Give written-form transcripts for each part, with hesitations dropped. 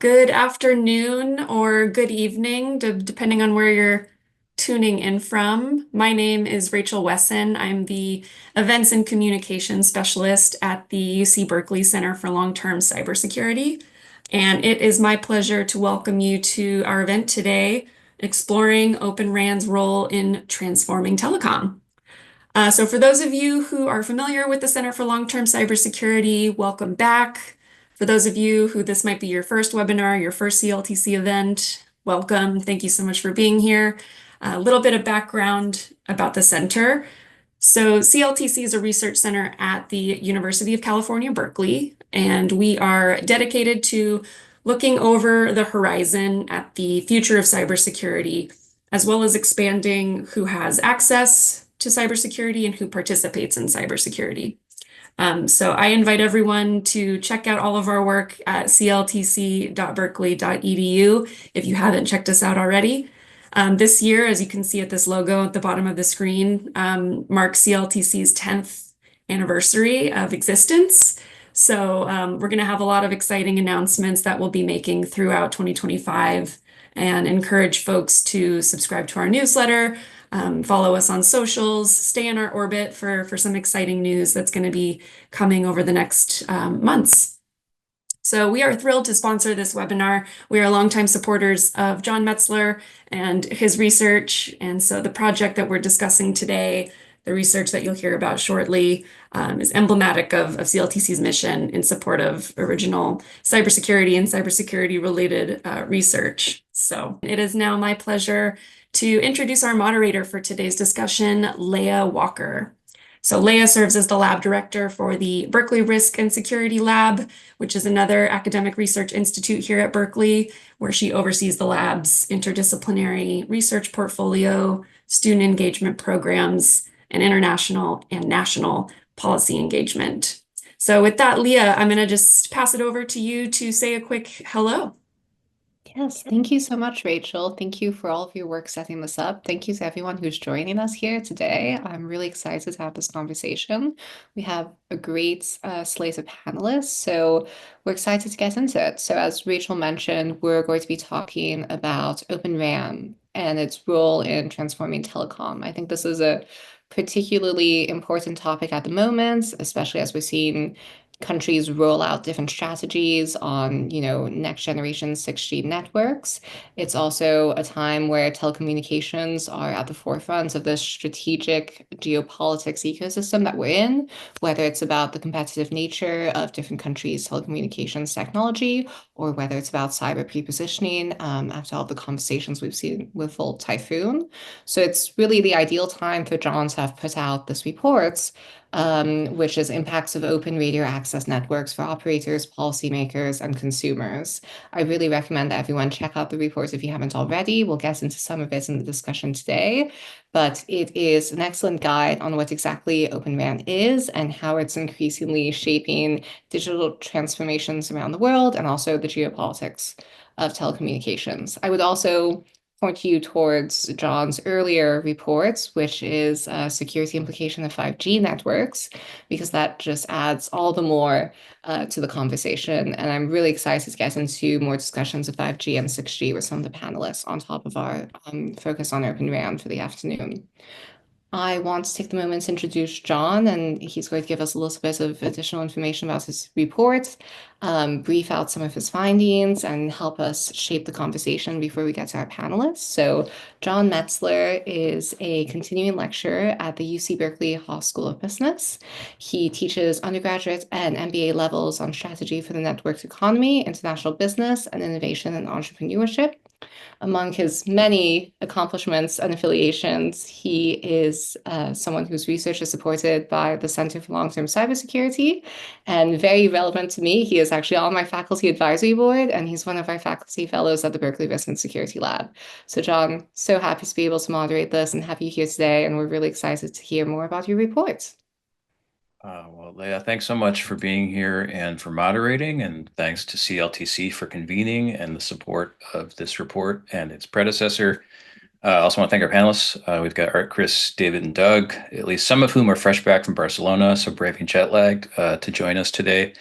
Good afternoon or good evening, depending on where you're tuning in from. My name is Rachel Wesson. I'm the Events and Communication Specialist at the UC Berkeley Center for Long-Term Cybersecurity. And it is my pleasure to welcome you to our event today, exploring Open RAN's role in transforming telecom. So for those of you who are familiar with the Center for Long-Term Cybersecurity, welcome back. For those of you who this might be your first webinar, your first CLTC event, welcome. Thank you so much for being here. A little bit of background about the center. So CLTC is a research center at the University of California, Berkeley, and we are dedicated to looking over the horizon at the future of cybersecurity, as well as expanding who has access to cybersecurity and who participates in cybersecurity. So I invite everyone to check out all of our work at cltc.berkeley.edu if you haven't checked us out already. This year, as you can see at this logo at the bottom of the screen, marks CLTC's 10th anniversary of existence. So we're going to have a lot of exciting announcements that we'll be making throughout 2025 and encourage folks to subscribe to our newsletter, follow us on socials, stay in our orbit for some exciting news that's going to be coming over the next months. So we are thrilled to sponsor this webinar. We are longtime supporters of Jon Metzler and his research. And so the project that we're discussing today, the research that you'll hear about shortly, is emblematic of CLTC's mission in support of original cybersecurity and cybersecurity-related research. So it is now my pleasure to introduce our moderator for today's discussion, Leah Walker. So Leah serves as the lab director for the Berkeley Risk and Security Lab, which is another academic research institute here at Berkeley, where she oversees the lab's interdisciplinary research portfolio, student engagement programs, and international and national policy engagement. So with that, Leah, I'm going to just pass it over to you to say a quick hello. Yes, thank you so much, Rachel. Thank you for all of your work setting this up. Thank you to everyone who's joining us here today. I'm really excited to have this conversation. We have a great slate of panelists, so we're excited to get into it. So as Rachel mentioned, we're going to be talking about Open RAN and its role in transforming telecom. I think this is a particularly important topic at the moment, especially as we're seeing countries roll out different strategies on, next generation 6G networks. It's also a time where telecommunications are at the forefront of this strategic geopolitics ecosystem that we're in, whether it's about the competitive nature of different countries' telecommunications technology, or whether it's about cyber pre-positioning after all the conversations we've seen with Volt Typhoon. So it's really the ideal time for Jon to have put out this report, which is impacts of open radio access networks for operators, policymakers, and consumers. I really recommend that everyone check out the report if you haven't already. We'll get into some of it in the discussion today, but it is an excellent guide on what exactly Open RAN is and how it's increasingly shaping digital transformations around the world and also the geopolitics of telecommunications. I would also point you towards Jon's earlier reports, which is security implication of 5G networks, because that just adds all the more to the conversation. And I'm really excited to get into more discussions of 5G and 6G with some of the panelists on top of our focus on Open RAN for the afternoon. I want to take the moment to introduce Jon, and he's going to give us a little bit of additional information about his report, brief out some of his findings, and help us shape the conversation before we get to our panelists. So Jon Metzler is a continuing lecturer at the UC Berkeley Haas School of Business. He teaches undergraduate and MBA levels on strategy for the networked economy, international business, and innovation and entrepreneurship. Among his many accomplishments and affiliations, he is someone whose research is supported by the Center for Long-Term Cybersecurity. And very relevant to me, he is actually on my faculty advisory board, and he's one of our faculty fellows at the Berkeley Risk and Security Lab. So Jon, so happy to be able to moderate this and have you here today, and we're really excited to hear more about your report. Well, Leah, thanks so much for being here and for moderating, and thanks to CLTC for convening and the support of this report and its predecessor. I also want to thank our panelists. We've got Art, Chris, David, and Doug, at least some of whom are fresh back from Barcelona, so braving jet lag to join us today.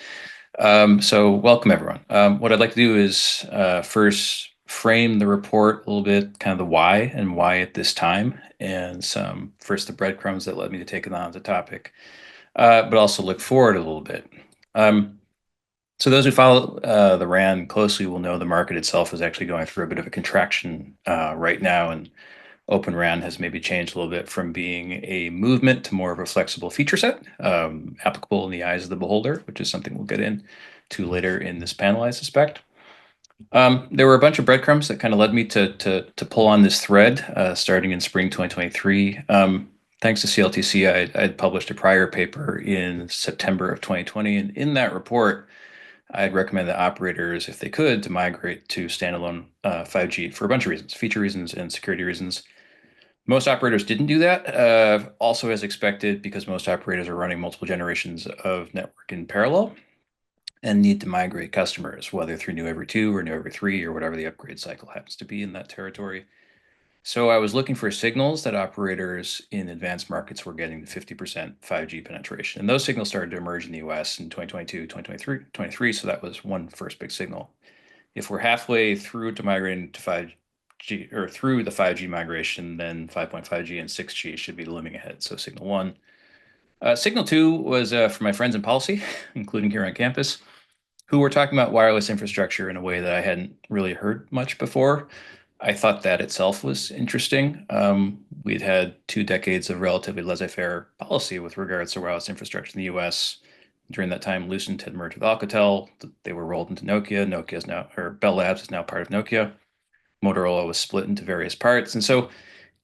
So welcome everyone. What I'd like to do is first frame the report a little bit, kind of the why and why at this time, and first the breadcrumbs that led me to take it on as a topic, but also look forward a little bit. So those who follow the RAN closely will know the market itself is actually going through a bit of a contraction right now, and Open RAN has maybe changed a little bit from being a movement to more of a flexible feature set, applicable in the eyes of the beholder, which is something we'll get into later in this panel, I suspect. There were a bunch of breadcrumbs that kind of led me to pull on this thread starting in spring 2023. Thanks to CLTC, I had published a prior paper in September of 2020, and in that report, I'd recommend that operators, if they could, to migrate to standalone 5G for a bunch of reasons, feature reasons and security reasons. Most operators didn't do that, also as expected, because most operators are running multiple generations of network in parallel and need to migrate customers, whether through new every 2 or new every 3 or whatever the upgrade cycle happens to be in that territory. So I was looking for signals that operators in advanced markets were getting to 50% 5G penetration. And those signals started to emerge in the US in 2022, 2023. So that was one first big signal. If we're halfway through to migrating to 5G or through the 5G migration, then 5.5G and 6G should be looming ahead. So signal one. Signal two was for my friends in policy, including here on campus, who were talking about wireless infrastructure in a way that I hadn't really heard much before. I thought that itself was interesting. We'd had 2 decades of relatively laissez-faire policy with regards to wireless infrastructure in the US. During that time, Lucent had merged with Alcatel. They were rolled into Nokia. Nokia is now, or Bell Labs is now part of Nokia. Motorola was split into various parts. And so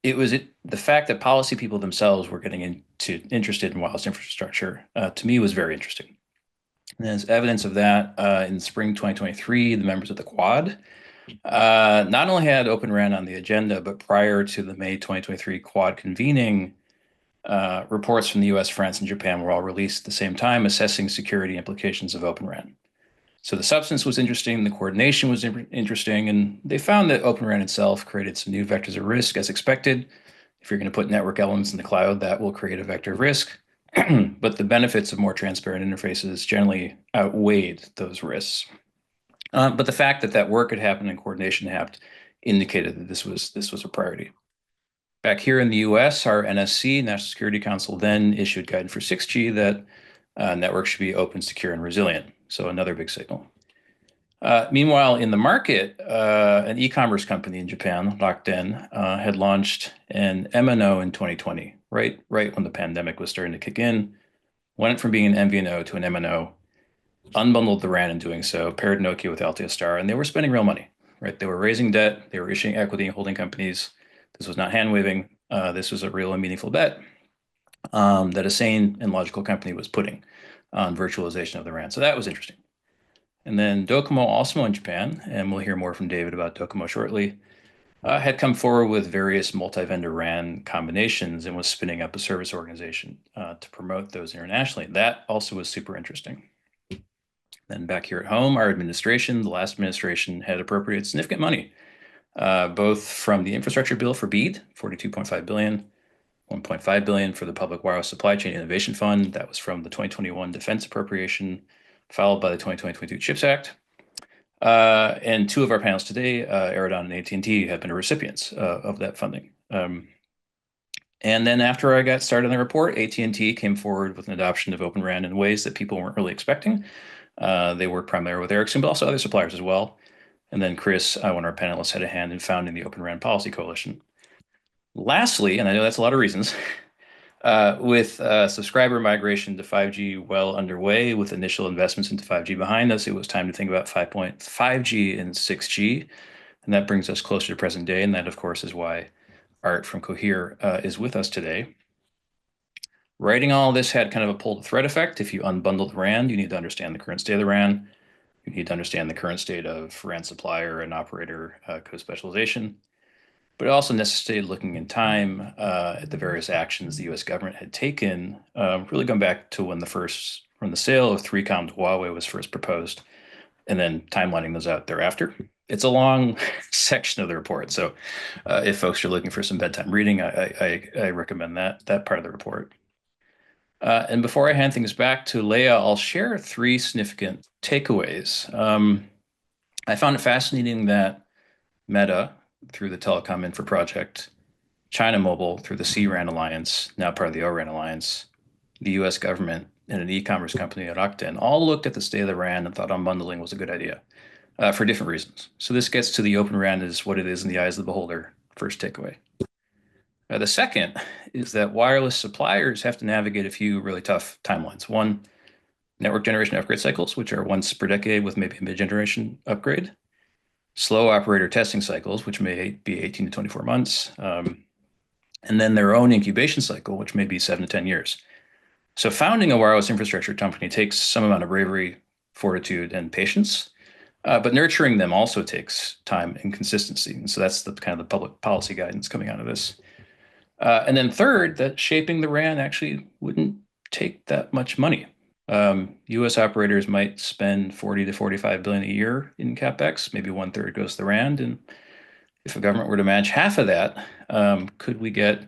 the fact that policy people themselves were getting interested in wireless infrastructure, to me was very interesting. And as evidence of that, in spring 2023, the members of the Quad not only had Open RAN on the agenda, but prior to the May 2023 Quad convening, reports from the US, France, and Japan were all released at the same time, assessing security implications of Open RAN. So the substance was interesting, the coordination was interesting, and they found that Open RAN itself created some new vectors of risk as expected. If you're going to put network elements in the cloud, that will create a vector of risk. But the benefits of more transparent interfaces generally outweighed those risks. But the fact that that work had happened and coordination happened indicated that this was a priority. Back here in the US, our NSC, National Security Council, then issued guidance for 6G that networks should be open, secure, and resilient. So another big signal. Meanwhile, in the market, an e-commerce company in Japan, Rakuten, had launched an MNO in 2020, right when the pandemic was starting to kick in, went from being an MVNO to an MNO, unbundled the RAN in doing so, paired Nokia with Altiostar, and they were spending real money, right? They were raising debt, they were issuing equity in holding companies. This was not hand waving. This was a real and meaningful bet that a sane and logical company was putting on virtualization of the RAN. So that was interesting. And then DOCOMO, also in Japan, and we'll hear more from David about DOCOMO shortly, had come forward with various multi-vendor RAN combinations and was spinning up a service organization to promote those internationally. That also was super interesting. Then back here at home, our administration, the last administration, had appropriated significant money, both from the infrastructure bill for BEAD, $42.5 billion, $1.5 billion for the Public Wireless Supply Chain Innovation Fund. That was from the 2021 defense appropriation, followed by the 2022 CHIPS Act. And 2 of our panels today, Eridan and AT&T, have been recipients of that funding. And then after I got started on the report, AT&T came forward with an adoption of Open RAN in ways that people weren't really expecting. They work primarily with Ericsson, but also other suppliers as well. And then Chris, one of our panelists, had a hand in founding the Open RAN Policy Coalition. Lastly, and I know that's a lot of reasons, with subscriber migration to 5G well underway, with initial investments into 5G behind us, it was time to think about 5G and 6G. And that brings us closer to present day. And that, of course, is why Art from Cohere is with us today. Writing all this had kind of a pull to thread effect. If you unbundle the RAN, you need to understand the current state of the RAN. You need to understand the current state of RAN supplier and operator co-specialization. But it also necessitated looking in time at the various actions the US government had taken, really going back to when the sale of 3Com to Huawei was first proposed, and then timelining those out thereafter. It's a long section of the report. So if folks are looking for some bedtime reading, I recommend that part of the report. And before I hand things back to Leah, I'll share 3 significant takeaways. I found it fascinating that Meta, through the Telecom Infra Project, China Mobile, through the CRAN Alliance, now part of the ORAN Alliance, the US government, and an e-commerce company at Octane all looked at the state of the RAN and thought unbundling was a good idea for different reasons. So this gets to the open RAN is what it is in the eyes of the beholder, first takeaway. The second is that wireless suppliers have to navigate a few really tough timelines. One, network generation upgrade cycles, which are once per decade with maybe a mid-generation upgrade. Slow operator testing cycles, which may be 18 to 24 months. And then their own incubation cycle, which may be 7 to 10 years. So founding a wireless infrastructure company takes some amount of bravery, fortitude, and patience. But nurturing them also takes time and consistency. And so that's the kind of the public policy guidance coming out of this. And then third, that shaping the RAN actually wouldn't take that much money. US operators might spend 40 to 45 billion a year in CapEx, maybe 1/3 goes to the RAN. And if the government were to match half of that, could we get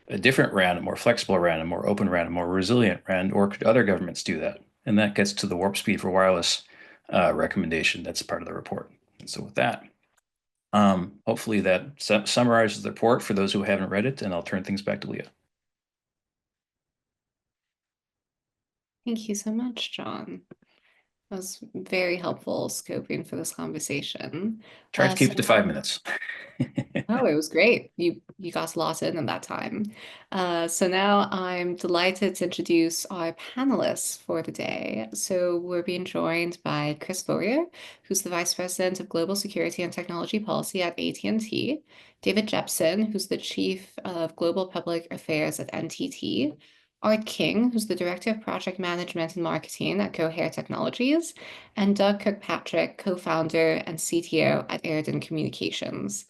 a different RAN, a more flexible RAN, a more open RAN, a more resilient RAN, or could other governments do that? And that gets to the warp speed for wireless recommendation that's part of the report. And so with that, hopefully that summarizes the report for those who haven't read it, and I'll turn things back to Leah. Thank you so much, Jon. That was very helpful scoping for this conversation. Try to keep it to 5 minutes. Oh, it was great. You got a lot in that time. So now I'm delighted to introduce our panelists for the day. So we're being joined by Chris Cohere, who's the Vice President of Global Security and Technology Policy at AT&T, David Jeppsen, who's the Chief of Global Public Affairs at NTT, Art King, who's the Director of Project Management and Marketing at Cohere Technologies, and Doug Kirkpatrick, co-founder and CTO at Eridan Communications.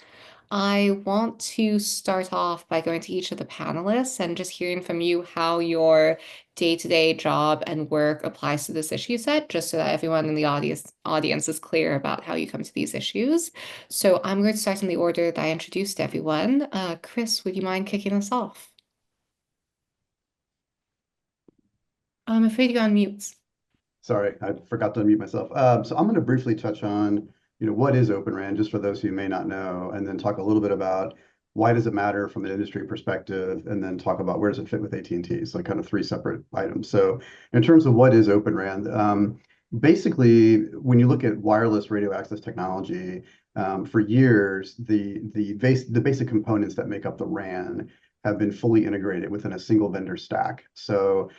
I want to start off by going to each of the panelists and just hearing from you how your day-to-day job and work applies to this issue set, just so that everyone in the audience is clear about how you come to these issues. So I'm going to start in the order that I introduced everyone. Chris, would you mind kicking us off? I'm afraid you're on mute. Sorry, I forgot to unmute myself. So I'm going to briefly touch on, what is Open RAN, just for those who may not know, and then talk a little bit about why does it matter from an industry perspective, and then talk about where does it fit with AT&T. So kind of 3 separate items. So in terms of what is Open RAN, basically, when you look at wireless radio access technology, for years, the basic components that make up the RAN have been fully integrated within a single vendor stack. So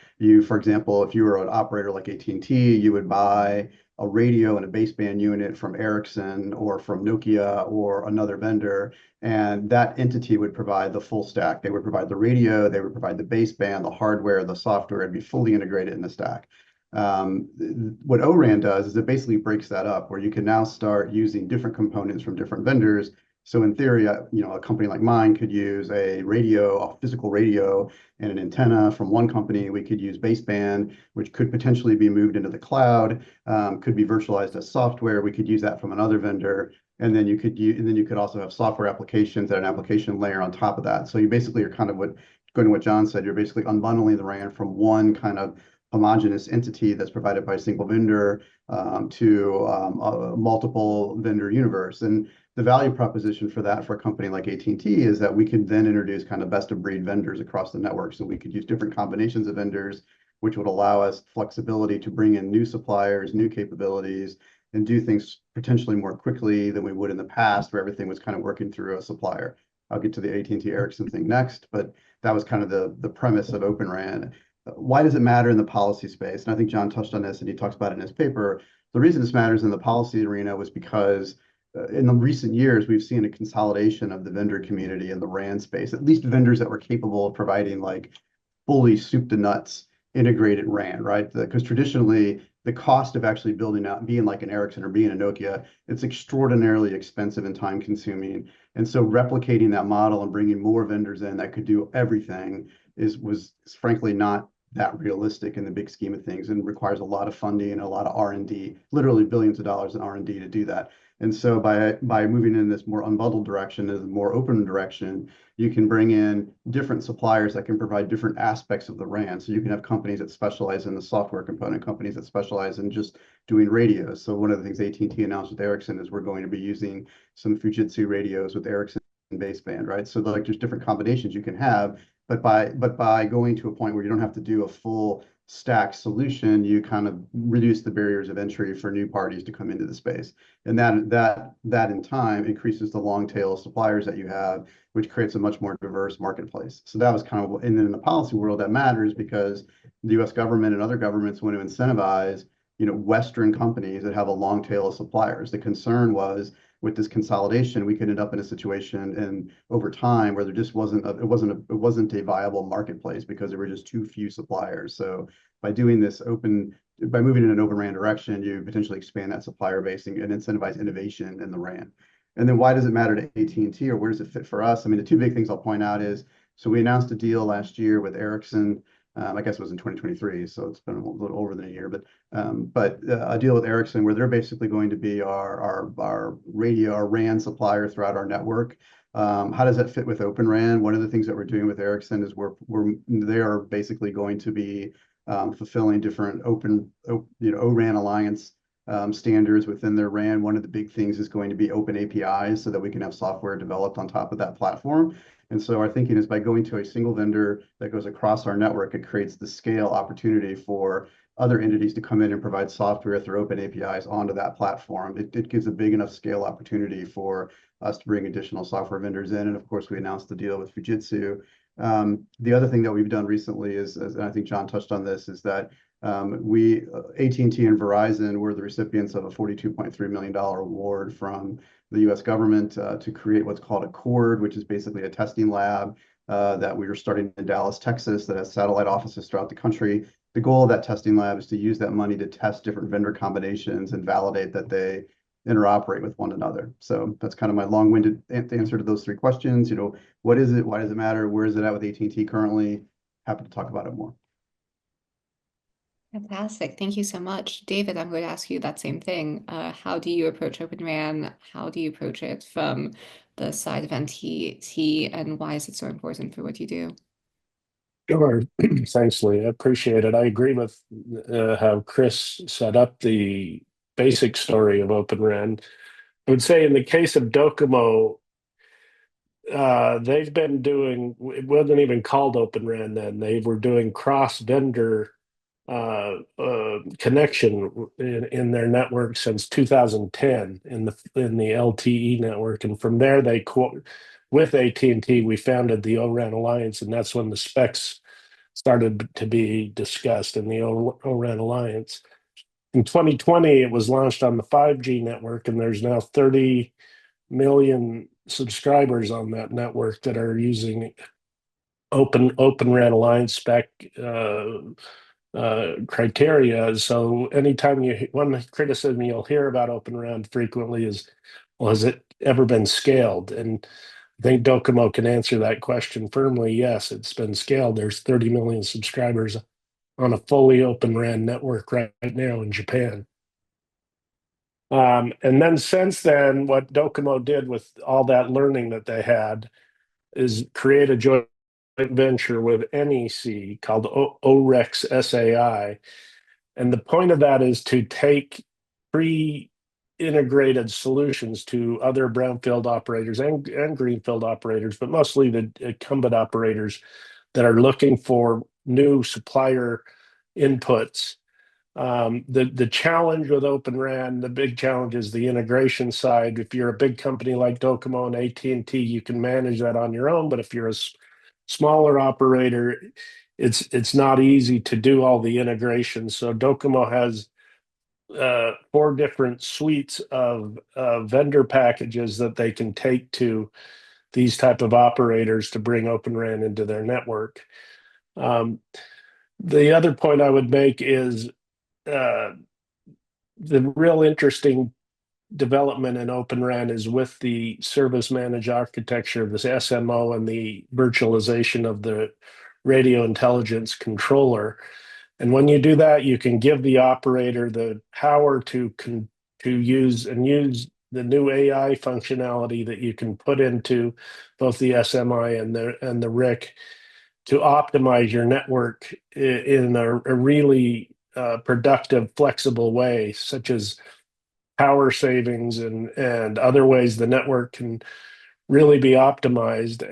for example, if you were an operator like AT&T, you would buy a radio and a baseband unit from Ericsson or from Nokia or another vendor, and that entity would provide the full stack. They would provide the radio, they would provide the baseband, the hardware, the software. It'd be fully integrated in the stack. What ORAN does is it basically breaks that up, where you can now start using different components from different vendors. So in theory, a company like mine could use a physical radio and an antenna from one company. We could use baseband, which could potentially be moved into the cloud, could be virtualized as software. We could use that from another vendor. And then you could also have software applications at an application layer on top of that. So you basically are kind of going to what Jon said, you're basically unbundling the RAN from one kind of homogeneous entity that's provided by a single vendor to a multiple vendor universe. And the value proposition for that for a company like AT&T is that we could then introduce kind of best of breed vendors across the network. So we could use different combinations of vendors, which would allow us flexibility to bring in new suppliers, new capabilities, and do things potentially more quickly than we would in the past, where everything was kind of working through a supplier. I'll get to the AT&T Ericsson thing next, but that was kind of the premise of Open RAN. Why does it matter in the policy space? And I think Jon touched on this and he talks about it in his paper. The reason this matters in the policy arena was because in the recent years, we've seen a consolidation of the vendor community in the RAN space, at least vendors that were capable of providing like fully soup to nuts integrated RAN, right? Because traditionally, the cost of actually building out, being like an Ericsson or being a Nokia, it's extraordinarily expensive and time consuming. And so replicating that model and bringing more vendors in that could do everything was frankly not that realistic in the big scheme of things, and requires a lot of funding and a lot of R&D, literally billions of dollars in R&D to do that. And so by moving in this more unbundled direction, this more open direction, you can bring in different suppliers that can provide different aspects of the RAN. So you can have companies that specialize in the software component, companies that specialize in just doing radios. So one of the things AT&T announced with Ericsson is we're going to be using some Fujitsu radios with Ericsson baseband, right? So like there's different combinations you can have, but by going to a point where you don't have to do a full stack solution, you kind of reduce the barriers of entry for new parties to come into the space. And that in time increases the long tail of suppliers that you have, which creates a much more diverse marketplace. So that was kind of, and then in the policy world, that matters because the US government and other governments want to incentivize, Western companies that have a long tail of suppliers. The concern was with this consolidation, we could end up in a situation and over time where there just wasn't a viable marketplace because there were just too few suppliers. So by doing this by moving in an open RAN direction, you potentially expand that supplier base and incentivize innovation in the RAN. And then why does it matter to AT&T, or where does it fit for us? I mean, the two big things I'll point out is, so we announced a deal last year with Ericsson. I guess it was in 2023, so it's been a little over than a year, but a deal with Ericsson where they're basically going to be our radio, our RAN supplier throughout our network. How does that fit with Open RAN? One of the things that we're doing with Ericsson is they are basically going to be fulfilling different O-RAN Alliance standards within their RAN. One of the big things is going to be open APIs so that we can have software developed on top of that platform. And so our thinking is by going to a single vendor that goes across our network, it creates the scale opportunity for other entities to come in and provide software through open APIs onto that platform. It gives a big enough scale opportunity for us to bring additional software vendors in. And of course, we announced the deal with Fujitsu. The other thing that we've done recently is, and I think Jon touched on this, is that AT&T and Verizon were the recipients of a $42.3 million award from the US government to create what's called a Cohere, which is basically a testing lab that we are starting in Dallas, Texas, that has satellite offices throughout the country. The goal of that testing lab is to use that money to test different vendor combinations and validate that they interoperate with one another. So that's kind of my long-winded answer to those three questions. What is it? Why does it matter? Where is it at with AT&T currently? Happy to talk about it more. Fantastic. Thank you so much. David, I'm going to ask you that same thing. How do you approach Open RAN? How do you approach it from the side of NTT, and why is it so important for what you do? Sure. Thanks, Leah. I appreciate it. I agree with how Chris set up the basic story of Open RAN. I would say in the case of DOCOMO, they've been doing, it wasn't even called Open RAN then. They were doing cross-vendor connection in their network since 2010 in the LTE network, and from there with AT&T we founded the O-RAN Alliance, and that's when the specs started to be discussed in the O-RAN Alliance. In 2020 it was launched on the 5G network, and there's now 30 million subscribers on that network that are using Open RAN Alliance spec criteria. So anytime one criticism you'll hear about Open RAN frequently is, well, has it ever been scaled? And I think DOCOMO can answer that question firmly. Yes, it's been scaled. There's 30 million subscribers on a fully Open RAN network right now in Japan. And then since then, what DOCOMO did with all that learning that they had is create a joint venture with NEC called OREX SAI. And the point of that is to take pre-integrated solutions to other brownfield operators and greenfield operators, but mostly the incumbent operators that are looking for new supplier inputs. The challenge with Open RAN, the big challenge is the integration side. If you're a big company like DOCOMO and AT&T, you can manage that on your own, but if you're a smaller operator, it's not easy to do all the integration. So DOCOMO has 4 different suites of vendor packages that they can take to these type of operators to bring Open RAN into their network. The other point I would make is the real interesting development in Open RAN is with the service managed architecture, this SMO, and the virtualization of the radio intelligence controller. And when you do that, you can give the operator the power to use the new AI functionality that you can put into both the SMI and the RIC to optimize your network in a really productive, flexible way, such as power savings and other ways the network can really be optimized.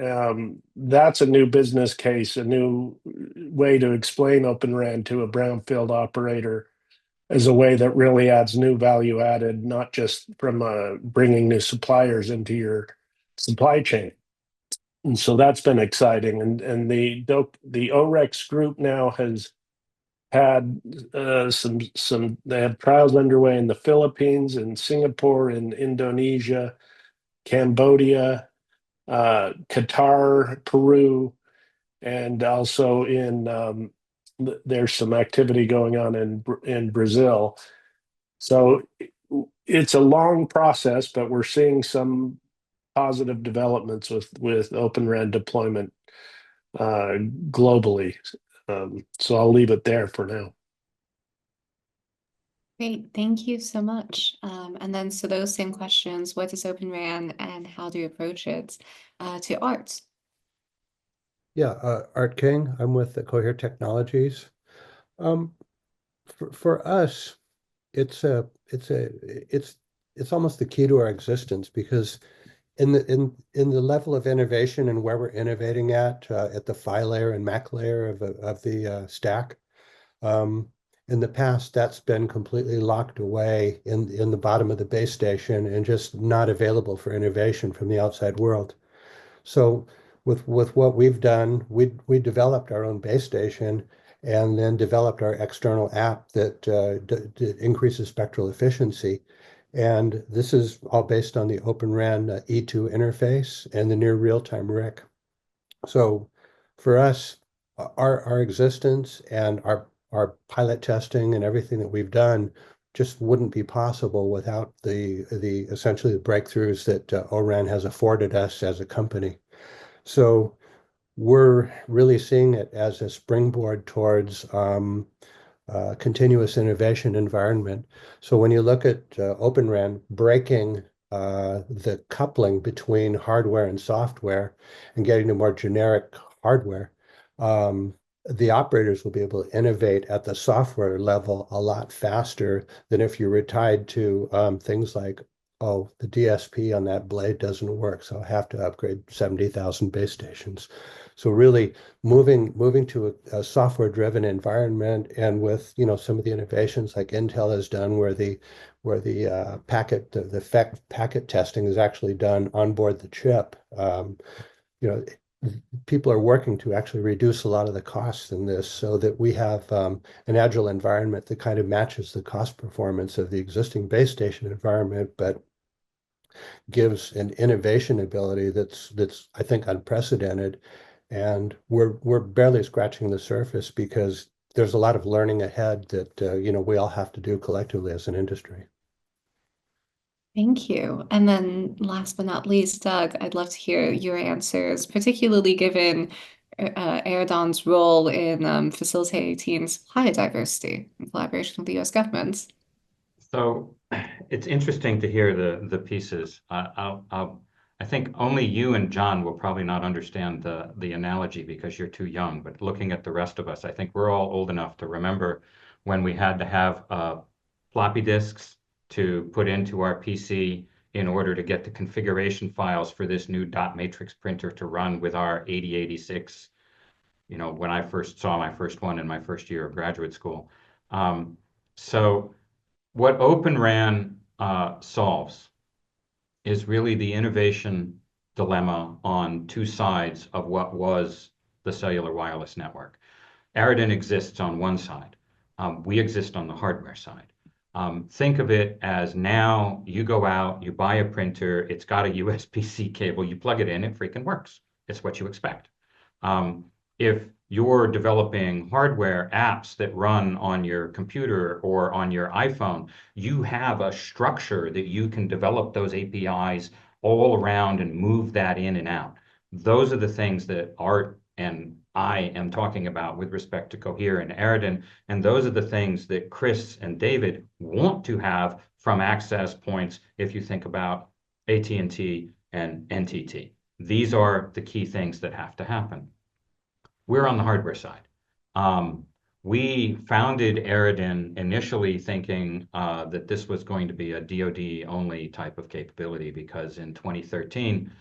That's a new business case, a new way to explain Open RAN to a brownfield operator as a way that really adds new value added, not just from bringing new suppliers into your supply chain. And so that's been exciting. And the OREX group now has had they have trials underway in the Philippines, in Singapore, in Indonesia, Cambodia, Qatar, Peru, and also there's some activity going on in Brazil. So it's a long process, but we're seeing some positive developments with Open RAN deployment globally. So I'll leave it there for now. Great, thank you so much. And then, so those same questions, what is Open RAN and how do you approach it, to Art? Yeah, Art King. I'm with the Cohere Technologies. For us, it's almost the key to our existence, because in the level of innovation and where we're innovating at the PHY layer and MAC layer of the stack, in the past that's been completely locked away in the bottom of the base station and just not available for innovation from the outside world. So with what we've done, we developed our own base station and then developed our external app that increases spectral efficiency. And this is all based on the Open RAN E2 interface and the near real-time RIC. So for us, our existence and our pilot testing and everything that we've done just wouldn't be possible without essentially the breakthroughs that ORAN has afforded us as a company. So we're really seeing it as a springboard towards continuous innovation environment. So when you look at Open RAN breaking the coupling between hardware and software and getting to more generic hardware, the operators will be able to innovate at the software level a lot faster than if you were tied to things like, oh, the DSP on that blade doesn't work, so I have to upgrade 70,000 base stations. So really moving to a software-driven environment, and with some of the innovations like Intel has done, where the packet testing is actually done on board the chip. People are working to actually reduce a lot of the costs in this, so that we have an agile environment that kind of matches the cost performance of the existing base station environment, but gives an innovation ability that's I think unprecedented. And we're barely scratching the surface, because there's a lot of learning ahead that we all have to do collectively as an industry. Thank you. And then last but not least, Doug, I'd love to hear your answers, particularly given Eridan's role in facilitating supply diversity in collaboration with the US government. So it's interesting to hear the pieces. I think only you and Jon will probably not understand the analogy because you're too young, but looking at the rest of us, I think we're all old enough to remember when we had to have floppy disks to put into our PC in order to get the configuration files for this new dot matrix printer to run with our 8086, when I first saw my first one in my first year of graduate school. So what Open RAN solves is really the innovation dilemma on two sides of what was the cellular wireless network. Eridan exists on one side. We exist on the hardware side. Think of it as, now you go out, you buy a printer, it's got a USB-C cable, you plug it in, it freaking works. It's what you expect. If you're developing hardware apps that run on your computer or on your iPhone, you have a structure that you can develop those APIs all around and move that in and out. Those are the things that Art and I am talking about with respect to Cohere and Eridan. And those are the things that Chris and David want to have from access points if you think about AT&T and NTT. These are the key things that have to happen. We're on the hardware side. We founded Eridan initially thinking that this was going to be a DoD only type of capability, because in 2013,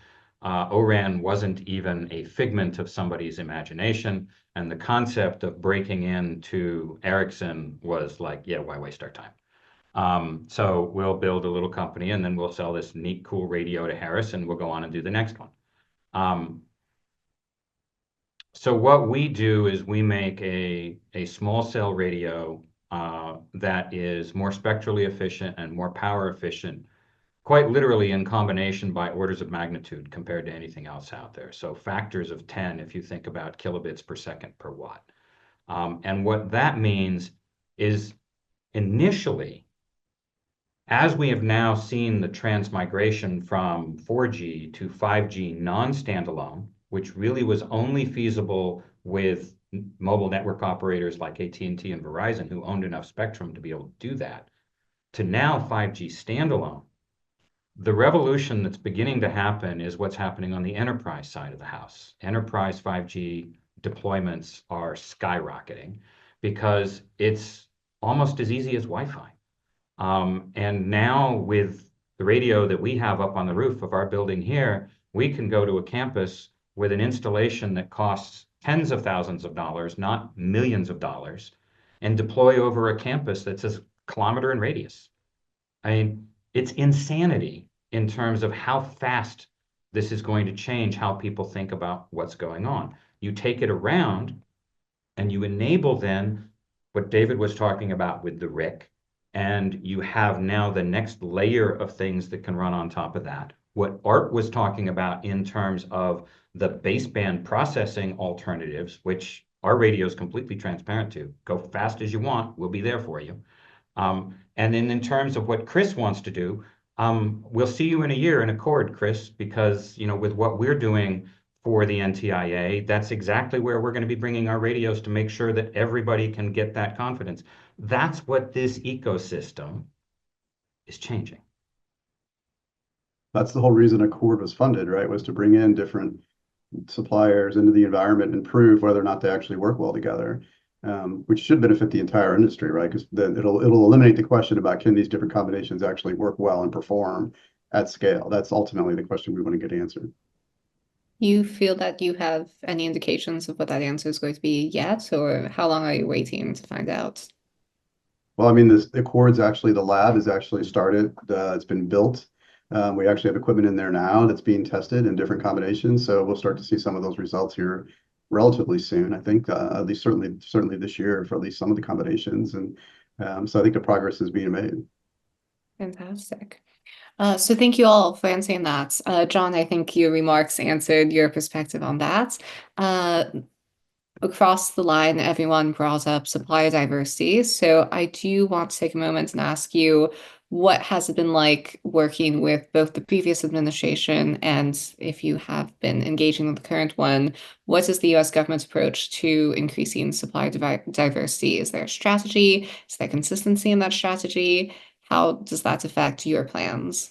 O-RAN wasn't even a figment of somebody's imagination. And the concept of breaking into Ericsson was like, yeah, why waste our time? So we'll build a little company and then we'll sell this neat, cool radio to Harris and we'll go on and do the next one. So what we do is we make a small cell radio that is more spectrally efficient and more power efficient, quite literally in combination by orders of magnitude compared to anything else out there. So factors of 10 if you think about kilobits per second per watt. And what that means is initially, as we have now seen the transmigration from 4G to 5G non-standalone, which really was only feasible with mobile network operators like AT&T and Verizon, who owned enough spectrum to be able to do that, to now 5G standalone, the revolution that's beginning to happen is what's happening on the enterprise side of the house. Enterprise 5G deployments are skyrocketing because it's almost as easy as Wi-Fi. And now with the radio that we have up on the roof of our building here, we can go to a campus with an installation that costs tens of thousands of dollars, not millions of dollars, and deploy over a campus that's a kilometer in radius. I mean, it's insanity in terms of how fast this is going to change how people think about what's going on. You take it around and you enable then what David was talking about with the RIC, and you have now the next layer of things that can run on top of that. What Art was talking about in terms of the baseband processing alternatives, which our radio is completely transparent to. Go fast as you want, we'll be there for you. And then in terms of what Chris wants to do, we'll see you in a year in Accord, Chris, because with what we're doing for the NTIA, that's exactly where we're going to be bringing our radios to make sure that everybody can get that confidence. That's what this ecosystem is changing. That's the whole reason Accord was funded, right? Was to bring in different suppliers into the environment and prove whether or not they actually work well together, which should benefit the entire industry, right? Because then it'll eliminate the question about can these different combinations actually work well and perform at scale. That's ultimately the question we want to get answered. You feel that you have any indications of what that answer is going to be yet, or how long are you waiting to find out? Well, I mean, the Accord's actually, the lab is actually started. It's been built. We actually have equipment in there now that's being tested in different combinations. So we'll start to see some of those results here relatively soon. I think at least certainly this year for at least some of the combinations. And so I think the progress is being made. Fantastic. So thank you all for answering that. Jon, I think your remarks answered your perspective on that. Across the line, everyone brought up supplier diversity. So I do want to take a moment and ask you, what has it been like working with both the previous administration and if you have been engaging with the current one? What is the US government's approach to increasing supplier diversity? Is there a strategy? Is there consistency in that strategy? How does that affect your plans?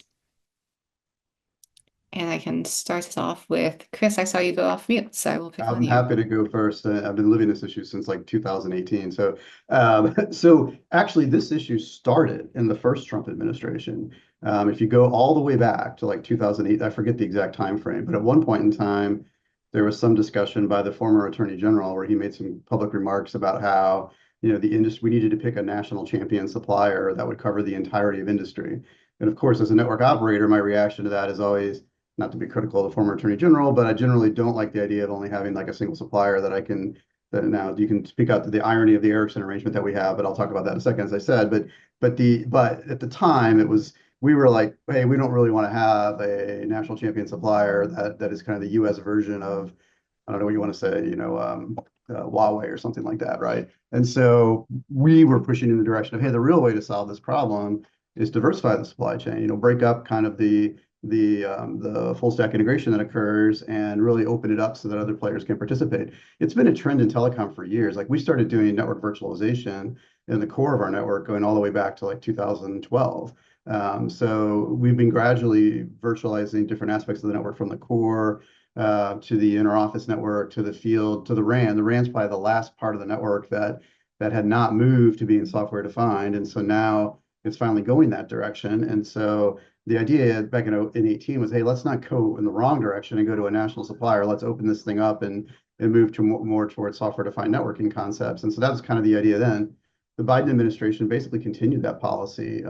And I can start it off with Chris. I saw you go off mute, so I will pick on you. I'm happy to go first. I've been living this issue since like 2018. So actually, this issue started in the first Trump administration. If you go all the way back to like 2008, I forget the exact time frame, but at one point in time, there was some discussion by the former Attorney General where he made some public remarks about how the industry, we needed to pick a national champion supplier that would cover the entirety of industry. And of course, as a network operator, my reaction to that is always, not to be critical of the former Attorney General, but I generally don't like the idea of only having like a single supplier that now you can speak out to the irony of the Ericsson arrangement that we have, but I'll talk about that in a second, as I said. But at the time we were like, hey, we don't really want to have a national champion supplier that is kind of the US version of, I don't know what you want to say, Huawei or something like that, right? And so we were pushing in the direction of, hey, the real way to solve this problem is diversify the supply chain, break up kind of the the full stack integration that occurs and really open it up so that other players can participate. It's been a trend in telecom for years. Like we started doing network virtualization in the core of our network going all the way back to like 2012. So we've been gradually virtualizing different aspects of the network from the core to the inner office network, to the field, to the RAN. The RAN's probably the last part of the network that had not moved to being software defined. And so now it's finally going that direction. And so the idea back in 18 was, hey, let's not go in the wrong direction and go to a national supplier. Let's open this thing up and move to more towards software-defined networking concepts. And so that was kind of the idea then. The Biden administration basically continued that policy.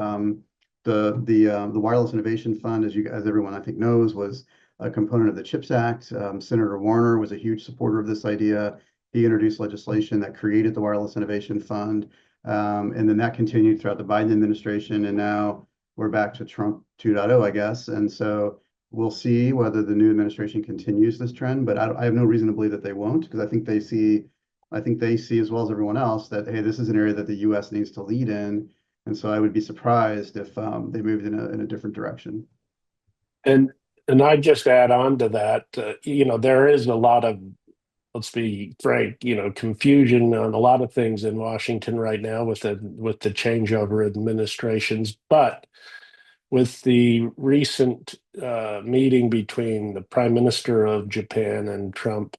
The Wireless Innovation Fund, as everyone I think knows, was a component of the CHIPS Act. Senator Warner was a huge supporter of this idea. He introduced legislation that created the Wireless Innovation Fund. And then that continued throughout the Biden administration. And now we're back to Trump 2.0, I guess. And so we'll see whether the new administration continues this trend, but I have no reason to believe that they won't, because I think they see as well as everyone else that, hey, this is an area that the US needs to lead in. And so I would be surprised if they moved in a different direction. And I just add on to that, there is a lot of, let's be frank, confusion on a lot of things in Washington right now with the changeover administrations. But with the recent meeting between the Prime Minister of Japan and Trump,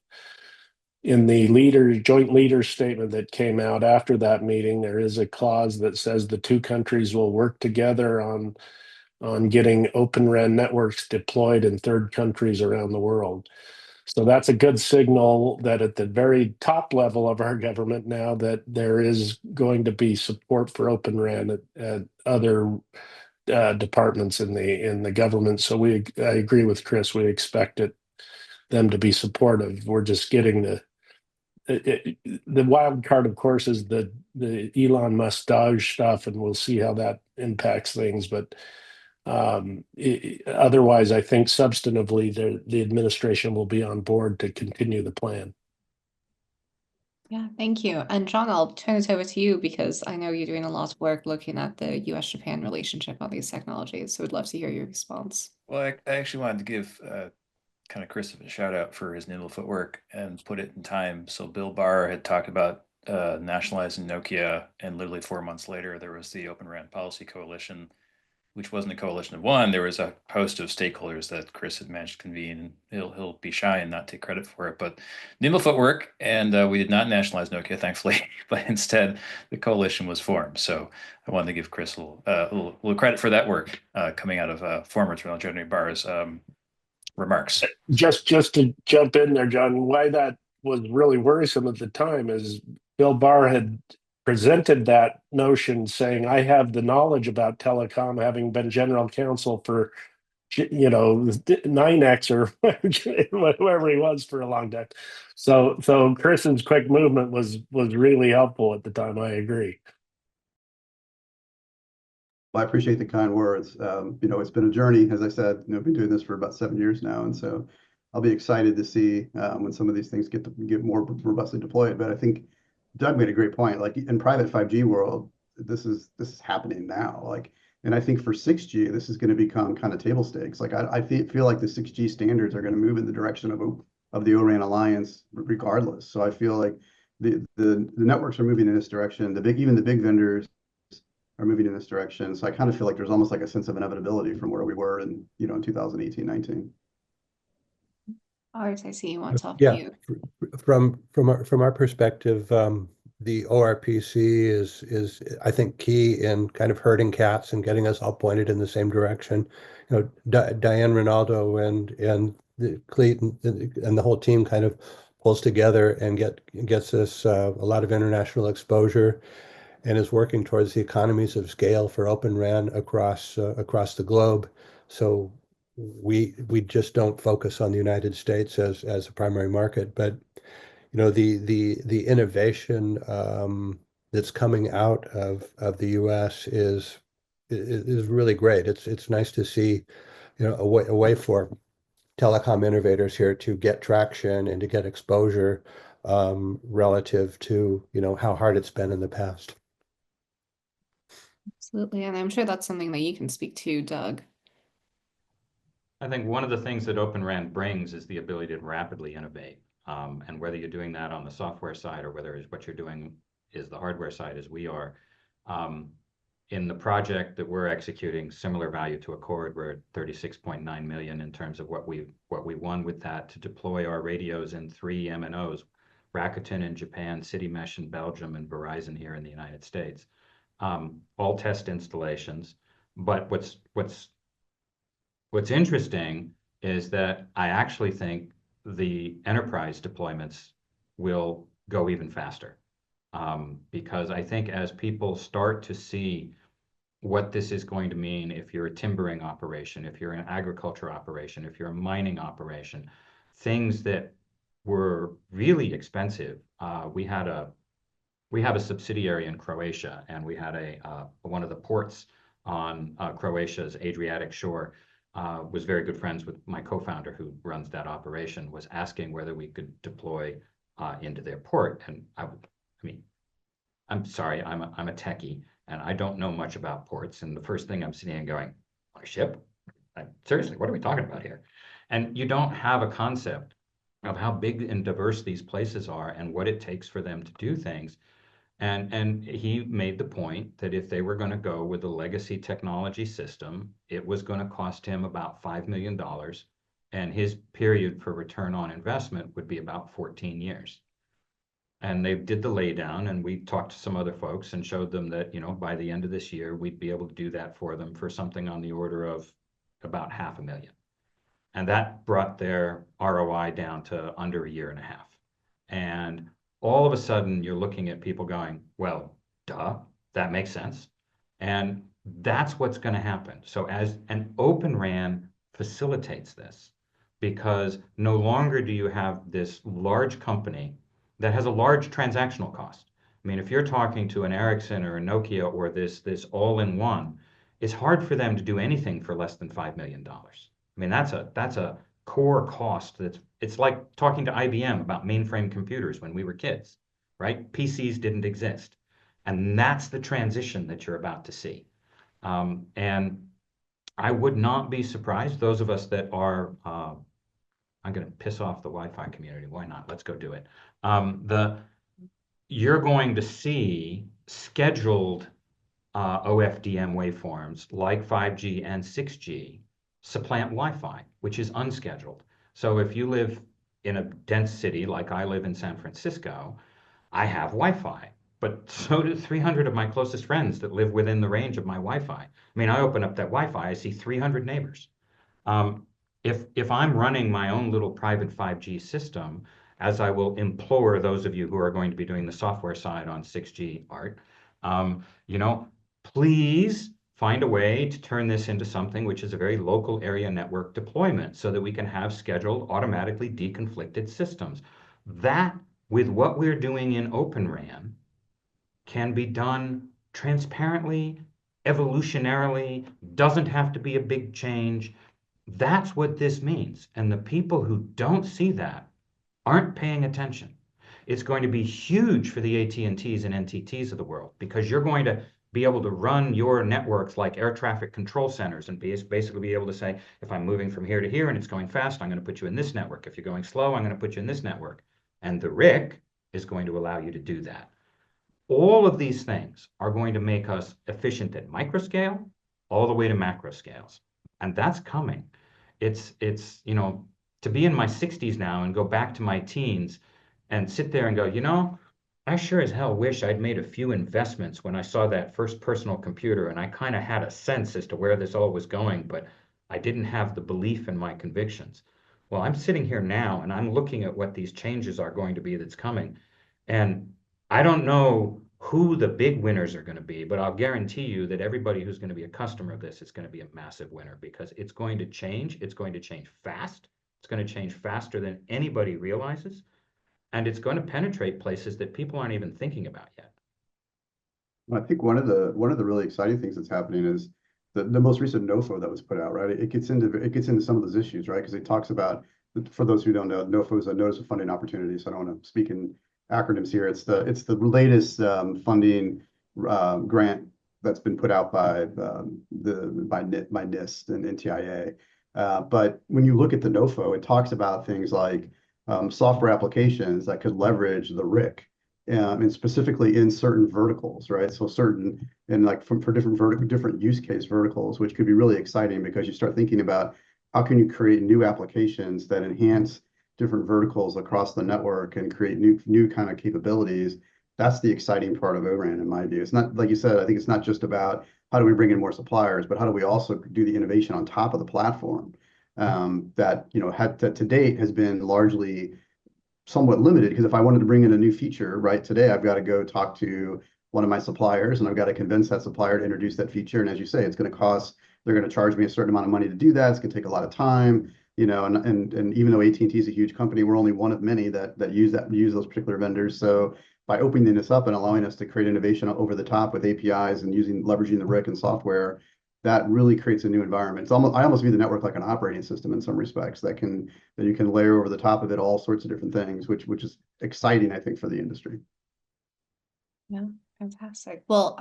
in the joint leaders statement that came out after that meeting, there is a clause that says the two countries will work together on getting Open RAN networks deployed in third countries around the world. So that's a good signal that at the very top level of our government now that there is going to be support for Open RAN at other departments in the government. So I agree with Chris. We expect them to be supportive. We're just getting the wild card, of course, is the Elon Musk Doge stuff, and we'll see how that impacts things. But otherwise, I think substantively, the administration will be on board to continue the plan. Yeah, thank you. And Jon, I'll turn it over to you because I know you're doing a lot of work looking at the US-Japan relationship on these technologies. So we'd love to hear your response. Well, I actually wanted to give kind of Chris a shout out for his nimble footwork and put it in time. So Bill Barr had talked about nationalizing Nokia, and literally 4 months later, there was the Open RAN Policy Coalition, which wasn't a coalition of one. There was a host of stakeholders that Chris had managed to convene. He'll be shy and not take credit for it, but nimble footwork. And we did not nationalize Nokia, thankfully, but instead the coalition was formed. So I wanted to give Chris a little credit for that work coming out of former Attorney General Barr's remarks. Just to jump in there, Jon, why that was really worrisome at the time is Bill Barr had presented that notion saying, I have the knowledge about telecom, having been general counsel for, 9X or whatever he was for a long time. So Chris's quick movement was really helpful at the time. I agree. Well, I appreciate the kind words. It's been a journey, as I said. I've been doing this for about 7 years now, and so I'll be excited to see when some of these things get more robustly deployed. But I think Doug made a great point. Like in private 5G world, this is happening now. Like, and I think for 6G, this is going to become kind of table stakes. Like I feel like the 6G standards are going to move in the direction of the O-RAN alliance, regardless. So I feel like the networks are moving in this direction. Even the big vendors are moving in this direction. So I kind of feel like there's almost like a sense of inevitability from where we were in 2018, 19. Art, I see you want to talk Yeah, to you. from our perspective, the ORPC is I think key in kind of herding cats and getting us all pointed in the same direction. Diane Ronaldo and the Clayton and the whole team kind of pulls together and gets us a lot of international exposure, and is working towards the economies of scale for Open RAN across the globe. So we just don't focus on the United States as a primary market, but the innovation that's coming out of the U.S. is really great. It's nice to see a way for telecom innovators here to get traction and to get exposure relative to how hard it's been in the past. Absolutely. And I'm sure that's something that you can speak to, Doug. I think one of the things that Open RAN brings is the ability to rapidly innovate. And whether you're doing that on the software side or whether it's what you're doing is the hardware side, as we are, in the project that we're executing, similar value to Accord, we're at 36.9 million in terms of what we won with that to deploy our radios in 3 MNOs, Rakuten in Japan, City Mesh in Belgium, and Verizon here in the United States. All test installations. But what's interesting is that I actually think the enterprise deployments will go even faster. Because I think as people start to see what this is going to mean if you're a timbering operation, if you're an agriculture operation, if you're a mining operation, things that were really expensive. We have a subsidiary in Croatia, and we had one of the ports on Croatia's Adriatic shore was very good friends with my co-founder who runs that operation, was asking whether we could deploy into their port. And I mean, I'm sorry, I'm a techie, and I don't know much about ports. And the first thing I'm sitting and going, on a ship? Seriously, what are we talking about here? And you don't have a concept of how big and diverse these places are and what it takes for them to do things. And he made the point that if they were going to go with a legacy technology system, it was going to cost him about $5 million, and his period for return on investment would be about 14 years. And they did the laydown, and we talked to some other folks and showed them that, you know, by the end of this year, we'd be able to do that for them for something on the order of about $500,000. And that brought their ROI down to under 1.5 years. And all of a sudden, you're looking at people going, well, duh, that makes sense. And that's what's going to happen. So as an Open RAN facilitates this, because no longer do you have this large company that has a large transactional cost. I mean, if you're talking to an Ericsson or a Nokia or this all-in-one, it's hard for them to do anything for less than $5 million. I mean, that's a core cost. It's like talking to IBM about mainframe computers when we were kids, right? PCs didn't exist. And that's the transition that you're about to see. And I would not be surprised, those of us that are, I'm going to piss off the Wi-Fi community. Why not? Let's go do it. You're going to see scheduled OFDM waveforms like 5G and 6G supplant Wi-Fi, which is unscheduled. So if you live in a dense city like I live in San Francisco, I have Wi-Fi, but so do 300 of my closest friends that live within the range of my Wi-Fi. I mean, I open up that Wi-Fi, I see 300 neighbors. If I'm running my own little private 5G system, as I will implore those of you who are going to be doing the software side on 6G, Art, you know, please find a way to turn this into something which is a very local area network deployment so that we can have scheduled, automatically deconflicted systems. That, with what we're doing in Open RAN, can be done transparently, evolutionarily, doesn't have to be a big change. That's what this means. And the people who don't see that aren't paying attention. It's going to be huge for the AT&Ts and NTTs of the world, because you're going to be able to run your networks like air traffic control centers and basically be able to say, if I'm moving from here to here and it's going fast, I'm going to put you in this network. If you're going slow, I'm going to put you in this network. And the RIC is going to allow you to do that. All of these things are going to make us efficient at micro scale all the way to macro scales. And that's coming. It's you know, to be in my 60s now and go back to my teens and sit there and go, you know, I sure as hell wish I'd made a few investments when I saw that first personal computer, and I kind of had a sense as to where this all was going, but I didn't have the belief in my convictions. Well, I'm sitting here now and I'm looking at what these changes are going to be that's coming. And I don't know who the big winners are going to be, but I'll guarantee you that everybody who's going to be a customer of this is going to be a massive winner, because it's going to change. It's going to change fast. It's going to change faster than anybody realizes. And it's going to penetrate places that people aren't even thinking about yet. I think one of the really exciting things that's happening is the most recent NOFO that was put out, right? It gets into some of those issues, right? Because it talks about, for those who don't know, NOFO is a Notice of Funding Opportunity. So I don't want to speak in acronyms here. It's the latest funding grant that's been put out by NIST and NTIA. But when you look at the NOFO, it talks about things like software applications that could leverage the RIC, and specifically in certain verticals, right? So certain, and like for different use case verticals, which could be really exciting because you start thinking about how can you create new applications that enhance different verticals across the network and create new kind of capabilities. That's the exciting part of ORAN in my view. It's not, like you said, I think it's not just about how do we bring in more suppliers, but how do we also do the innovation on top of the platform that, you know, to date has been largely somewhat limited, because if I wanted to bring in a new feature, right, today I've got to go talk to one of my suppliers and I've got to convince that supplier to introduce that feature. And as you say, it's going to cost, they're going to charge me a certain amount of money to do that. It's going to take a lot of time, you know, and even though AT&T is a huge company, we're only one of many that use those particular vendors. So by opening this up and allowing us to create innovation over the top with APIs and leveraging the RIC and software, that really creates a new environment. It's almost, I almost view the network like an operating system in some respects that you can layer over the top of it all sorts of different things, which is exciting, I think, for the industry. Yeah, fantastic. Well,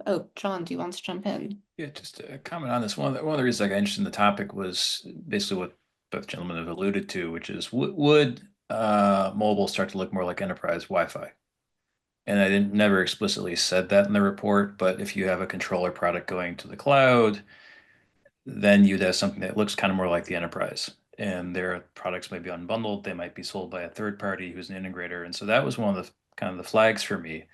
oh, Jon, do you want to jump in? Yeah, just to comment on this. One of the reasons I got interested in the topic was basically what both gentlemen have alluded to, which is would mobile start to look more like enterprise Wi-Fi? And I never explicitly said that in the report, but if you have a controller product going to the cloud, then you'd have something that looks kind of more like the enterprise. And their products might be unbundled. They might be sold by a third party who's an integrator. And so that was one of the kind of the flags for me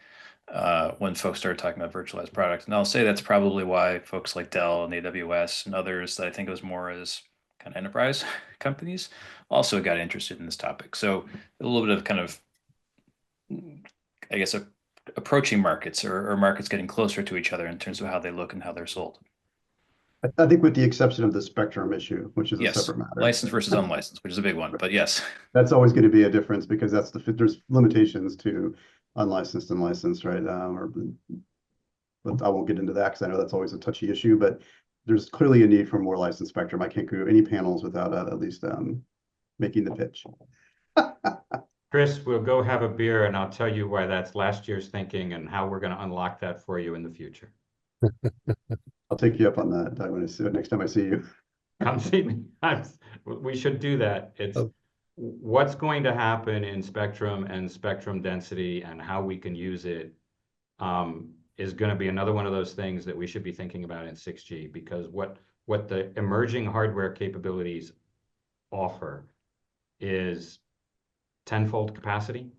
when folks started talking about virtualized products. And I'll say that's probably why folks like Dell and AWS and others that I think it was more as kind of enterprise companies also got interested in this topic. So a little bit of kind of, I guess, approaching markets or markets getting closer to each other in terms of how they look and how they're sold. I think with the exception of the spectrum issue, which is a Yes, separate matter. licensed versus unlicensed, which is a big one, but yes. That's always going to be a difference because there's limitations to unlicensed and licensed, right? But I won't get into that because I know that's always a touchy issue, but there's clearly a need for more licensed spectrum. I can't go any panels without at least making the pitch. Chris, we'll go have a beer and I'll tell you why that's last year's thinking and how we're going to unlock that for you in the future. I'll take you up on that next time I see you. Come see me. We should do that. It's what's going to happen in spectrum and spectrum density and how we can use it is going to be another one of those things that we should be thinking about in 6G, because what the emerging hardware capabilities offer is tenfold capacity.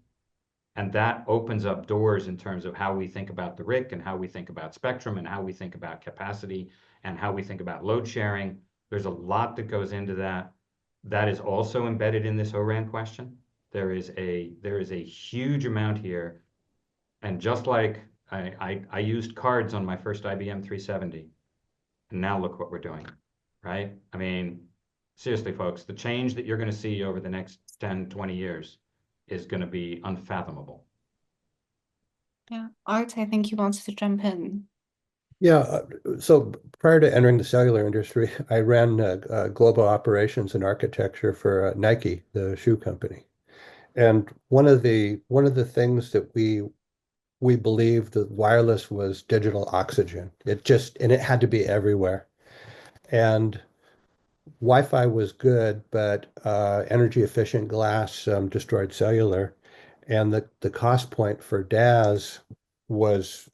And that opens up doors in terms of how we think about the RIC and how we think about spectrum and how we think about capacity and how we think about load sharing. There's a lot that goes into that. That is also embedded in this ORAN question. There is a huge amount here. And just like I used cards on my first IBM 370, and now look what we're doing, right? I mean, seriously, folks, the change that you're going to see over the next 10, 20 years is going to be unfathomable. Yeah, Art, I think you wanted to jump in. Yeah, so prior to entering the cellular industry, I ran global operations and architecture for Nike, the shoe company. And one of the things that we believed that wireless was digital oxygen. And it had to be everywhere. And Wi-Fi was good, but energy efficient glass destroyed cellular. And the cost point for DAS was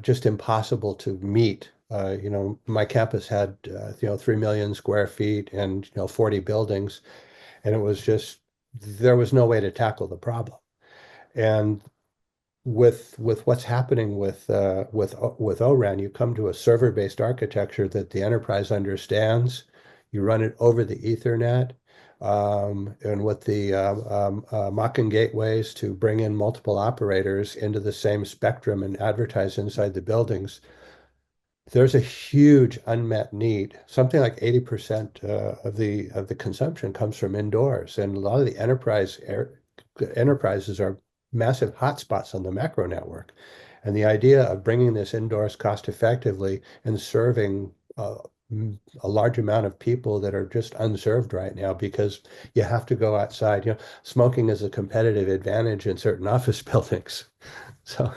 just impossible to meet. You know, my campus had 3 million square feet and 40 buildings, and it was just, there was no way to tackle the problem. And with what's happening with ORAN, you come to a server-based architecture that the enterprise understands. You run it over the Ethernet, and with the Mach-in gateways to bring in multiple operators into the same spectrum and advertise inside the buildings. There's a huge unmet need. Something like 80% of the consumption comes from indoors, and a lot of the enterprises are massive hotspots on the macro network. And the idea of bringing this indoors cost effectively and serving a large amount of people that are just unserved right now because you have to go outside. Smoking is a competitive advantage in certain office buildings. So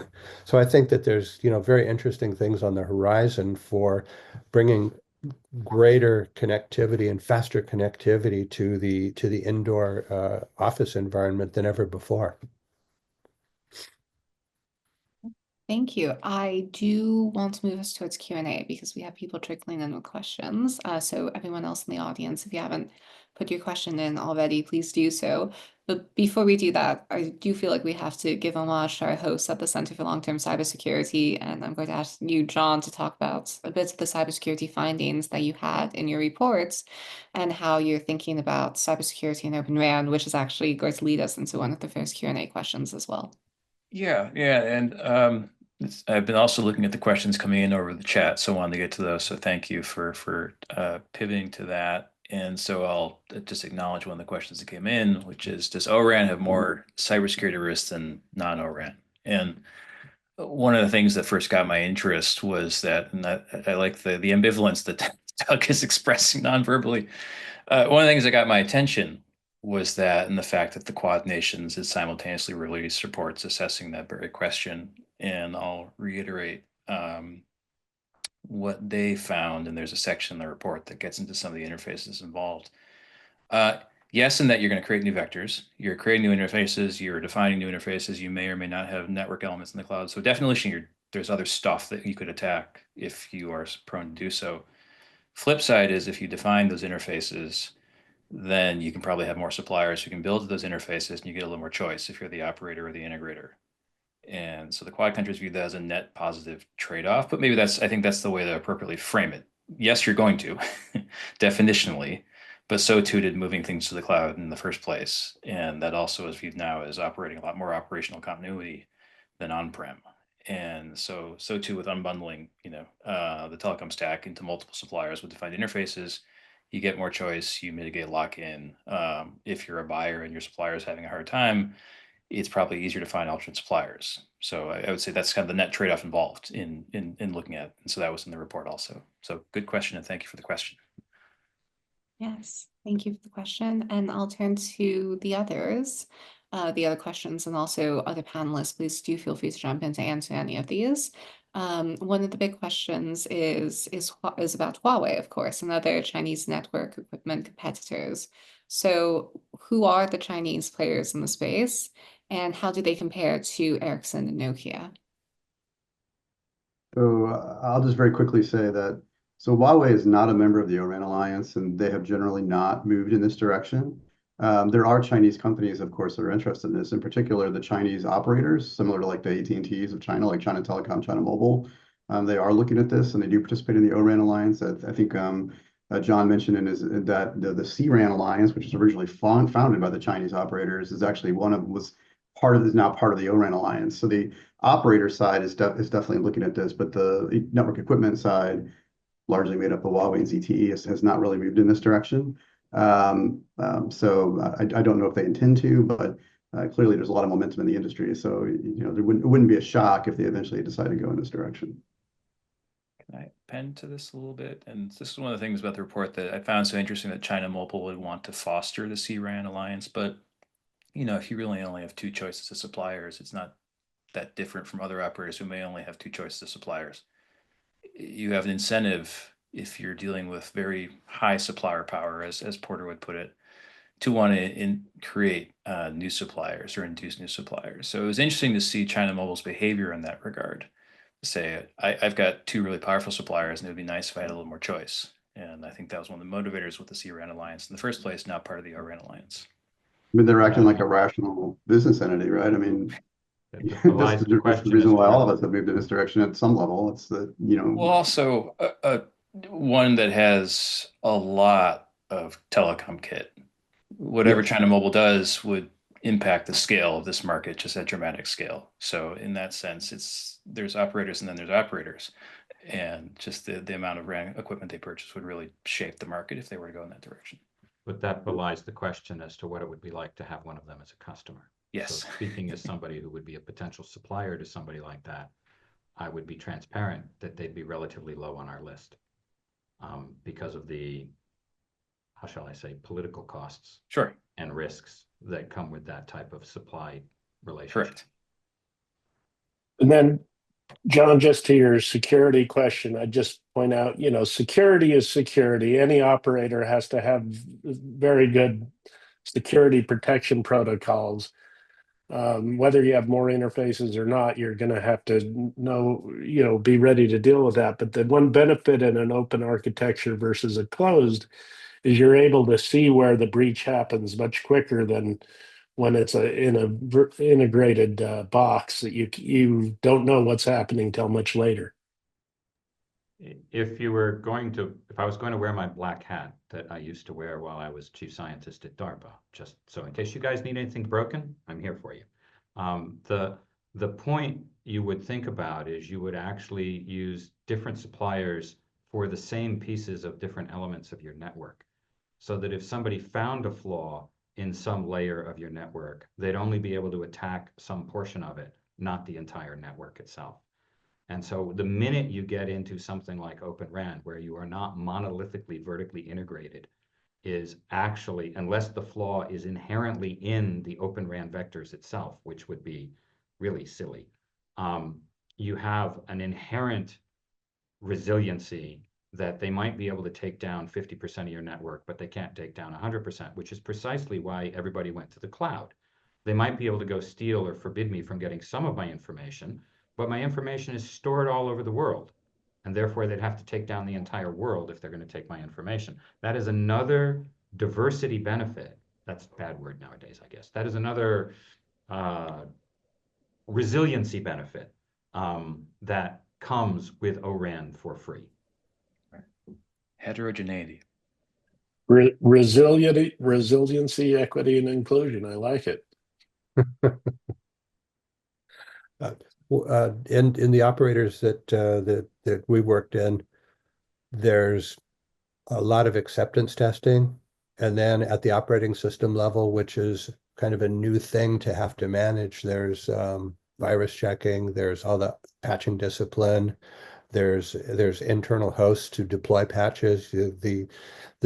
I think that there's very interesting things on the horizon for bringing greater connectivity and faster connectivity to the indoor office environment than ever before. Thank you. I do want to move us towards Q&A because we have people trickling in with questions. So everyone else in the audience, if you haven't put your question in already, please do so. But before we do that, I do feel like we have to give homage to our hosts at the Center for Long-Term Cybersecurity. And I'm going to ask you, Jon, to talk about a bit of the cybersecurity findings that you had in your reports and how you're thinking about cybersecurity and Open RAN, which is actually going to lead us into one of the first Q&A questions as well. Yeah, and I've been also looking at the questions coming in over the chat, so I wanted to get to those. So thank you for pivoting to that. And so I'll just acknowledge one of the questions that came in, which is, does ORAN have more cybersecurity risks than non-ORAN? And one of the things that first got my interest was that, and I like the ambivalence that Doug is expressing non-verbally. One of the things that got my attention was that, and the fact that the Quad Nations has simultaneously released reports assessing that very question. And I'll reiterate what they found, and there's a section in the report that gets into some of the interfaces involved. Yes, in that you're going to create new vectors, you're creating new interfaces, you're defining new interfaces, you may or may not have network elements in the cloud. So definition, there's other stuff that you could attack if you are prone to do so. Flip side is if you define those interfaces, then you can probably have more suppliers who can build those interfaces, and you get a little more choice if you're the operator or the integrator. And so the Quad countries view that as a net positive trade-off, but maybe I think that's the way to appropriately frame it. Yes, you're going to, definitionally, but so too did moving things to the cloud in the first place. And that also is viewed now as operating a lot more operational continuity than on-prem. And so too with unbundling, the telecom stack into multiple suppliers with defined interfaces. You get more choice, you mitigate lock-in. If you're a buyer and your supplier is having a hard time, it's probably easier to find alternate suppliers. So I would say that's kind of the net trade-off involved in looking at it. And so that was in the report also. So good question, and thank you for the question. Yes, thank you for the question. And I'll turn to the others, the other questions, and also other panelists. Please do feel free to jump in to answer any of these. One of the big questions is about Huawei, of course, and other Chinese network equipment competitors. So who are the Chinese players in the space, and how do they compare to Ericsson and Nokia? So I'll just very quickly say that, so Huawei is not a member of the ORAN Alliance, and they have generally not moved in this direction. There are Chinese companies, of course, that are interested in this, in particular the Chinese operators, similar to like the AT&Ts of China, like China Telecom, China Mobile. They are looking at this, and they do participate in the ORAN Alliance. I think Jon mentioned that the CRAN Alliance, which was originally founded by the Chinese operators, is actually is now part of the ORAN Alliance. So the operator side is definitely looking at this, but the network equipment side, largely made up of Huawei and ZTE, has not really moved in this direction. So I don't know if they intend to, but clearly there's a lot of momentum in the industry. So it wouldn't be a shock if they eventually decide to go in this direction. Can I append to this a little bit? And this is one of the things about the report that I found so interesting, that China Mobile would want to foster the CRAN alliance. But if you really only have two choices of suppliers, it's not that different from other operators who may only have two choices of suppliers. You have an incentive, if you're dealing with very high supplier power, as Porter would put it, to want to create new suppliers or induce new suppliers. So it was interesting to see China Mobile's behavior in that regard. Say, I've got two really powerful suppliers, and it would be nice if I had a little more choice. And I think that was one of the motivators with the CRAN Alliance in the first place, now part of the ORAN Alliance. I mean, they're acting like a rational business entity, right? I mean, that's the reason why all of us have moved in this direction at some level. It's Well, also one that has a lot of telecom kit. Whatever China Mobile does would impact the scale of this market just at dramatic scale. So in that sense, there's operators and then there's operators, and just the amount of RAN equipment they purchase would really shape the market if they were to go in that direction. But that belies the question as to what it would be like to have one of them as a customer. Yes. So speaking as somebody who would be a potential supplier to somebody like that, I would be transparent that they'd be relatively low on our list because of the, how shall I say, political costs and risks that come with that type of supply relationship. Correct. And then John, just to your security question, I just point out, security is security. Any operator has to have very good security protection protocols. Whether you have more interfaces or not, you're going to have to be ready to deal with that. But the one benefit in an open architecture versus a closed is you're able to see where the breach happens much quicker than when it's in a integrated box that you don't know what's happening till much later. If I was going to wear my black hat that I used to wear while I was chief scientist at DARPA, just so in case you guys need anything broken, I'm here for you. The point you would think about is you would actually use different suppliers for the same pieces of different elements of your network, so that if somebody found a flaw in some layer of your network, they'd only be able to attack some portion of it, not the entire network itself. And so the minute you get into something like Open RAN, where you are not monolithically vertically integrated, is actually, unless the flaw is inherently in the Open RAN vectors itself, which would be really silly, you have an inherent resiliency that they might be able to take down 50% of your network, but they can't take down 100%, which is precisely why everybody went to the cloud. They might be able to go steal or forbid me from getting some of my information, but my information is stored all over the world. And therefore, they'd have to take down the entire world if they're going to take my information. That is another diversity benefit. That's a bad word nowadays, I guess. That is another resiliency benefit that comes with ORAN for free. Heterogeneity. Resiliency, equity, and inclusion. I like it. In the operators that we worked in, there's a lot of acceptance testing, and then at the operating system level, which is kind of a new thing to have to manage, there's virus checking, there's all the patching discipline, there's internal hosts to deploy patches. The